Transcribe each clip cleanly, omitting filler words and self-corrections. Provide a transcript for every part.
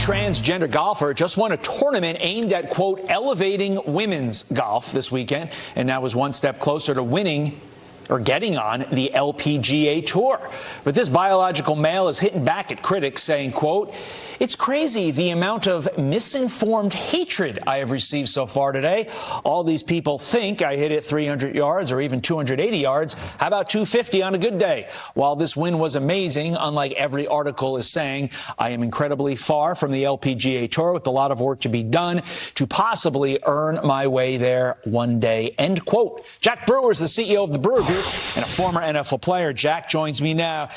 transgender golfer just won a tournament aimed at, quote, elevating women's golf this weekend, and now is one step closer to winning or getting on the LPGA Tour. But this biological male is hitting back at critics, saying, quote, "It's crazy the amount of misinformed hatred I have received so far today. All these people think I hit it 300 yards or even 280 yards. How about 250 on a good day? While this win was amazing, unlike every article is saying, I am incredibly far from the LPGA Tour with a lot of work to be done to possibly earn my way there one day," end quote. Jack Brewer is the CEO of the Brewer Group and a former NFL player. Jack joins me now.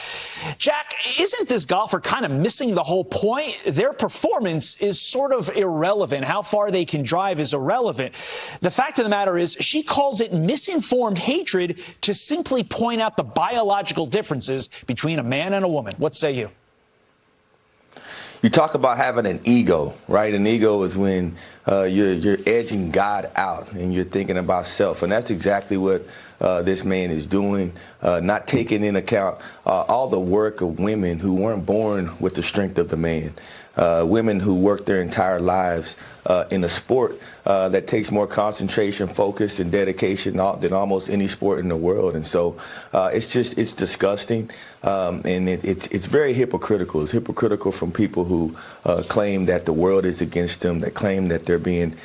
Jack, isn't this golfer kind of missing the whole point? Their performance is sort of irrelevant. How far they can drive is irrelevant. The fact of the matter is she calls it misinformed hatred to simply point out the biological differences between a man and a woman. What say you? You talk about having an ego, right? An ego is when you're edging God out and you're thinking about self. And that's exactly what this man is doing, not taking into account all the work of women who weren't born with the strength of the man. Women who work their entire lives in a sport that takes more concentration, focus, and dedication than almost any sport in the world. And so it's disgusting, and it's very hypocritical. It's hypocritical from people who claim that the world is against them, that claim that they're being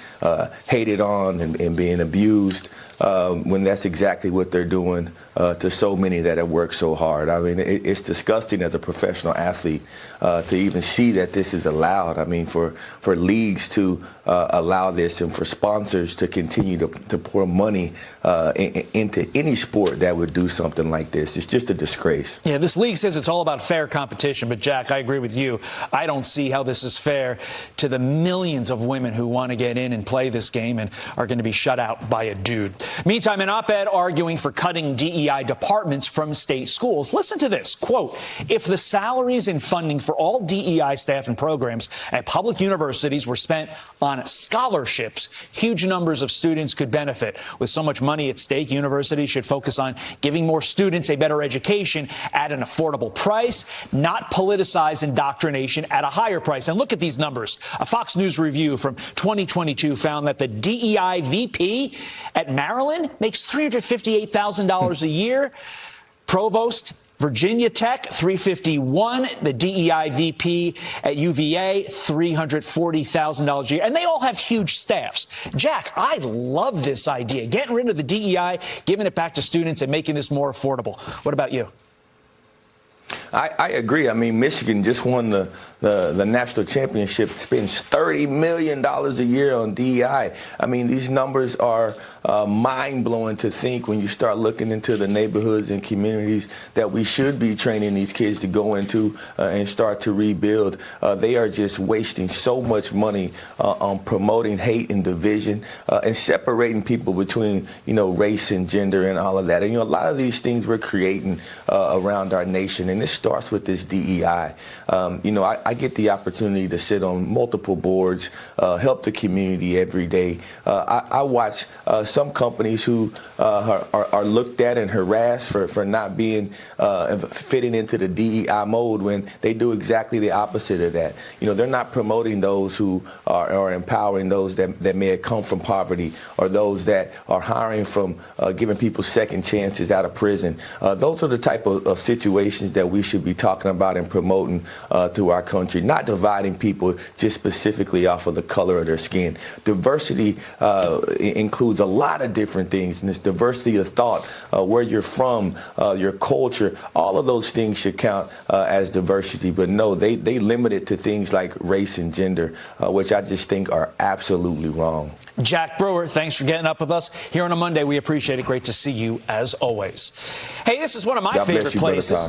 hated on and being abused, when that's exactly what they're doing to so many that have worked so hard. I mean, it's disgusting as a professional athlete to even see that this is allowed. I mean, for leagues to allow this and for sponsors to continue to pour money into any sport that would do something like this. It's just a disgrace. Yeah, this league says it's all about fair competition. But, Jack, I agree with you. I don't see how this is fair to the millions of women who want to get in and play this game and are going to be shut out by a dude. Meantime, an op-ed arguing for cutting DEI departments from state schools. Listen to this. Quote, "If the salaries and funding for all DEI staff and programs at public universities were spent on scholarships, huge numbers of students could benefit. With so much money at stake, universities should focus on giving more students a better education at an affordable price, not politicize indoctrination at a higher price." And look at these numbers. A Fox News review from 2022 found that the DEI VP at Maryland makes $358,000 a year. Provost, Virginia Tech, $351,000. The DEI VP at UVA, $340,000 a year. And they all have huge staffs. Jack, I love this idea. Getting rid of the DEI, giving it back to students and making this more affordable. What about you? I agree. I mean, Michigan just won the national championship, spends $30 million a year on DEI. I mean, these numbers are mind-blowing to think when you start looking into the neighborhoods and communities that we should be training these kids to go into and start to rebuild. They are just wasting so much money on promoting hate and division and separating people between, race and gender and all of that. And, a lot of these things we're creating around our nation, and this starts with this DEI. I get the opportunity to sit on multiple boards, help the community every day. I watch some companies who are looked at and harassed for not being fitting into the DEI mode when they do exactly the opposite of that. They're not promoting those who are empowering those that may have come from poverty or those that are hiring from giving people second chances out of prison. Those are the type of situations that we should be talking about and promoting to our country, not dividing people just specifically off of the color of their skin. Diversity includes a lot of different things, and it's diversity of thought, where you're from, your culture. All of those things should count as diversity. But no, they limit it to things like race and gender, which I just think are absolutely wrong. Jack Brewer, thanks for getting up with us here on a Monday. We appreciate it. Great to see you as always. Hey, this is one of my favorite places.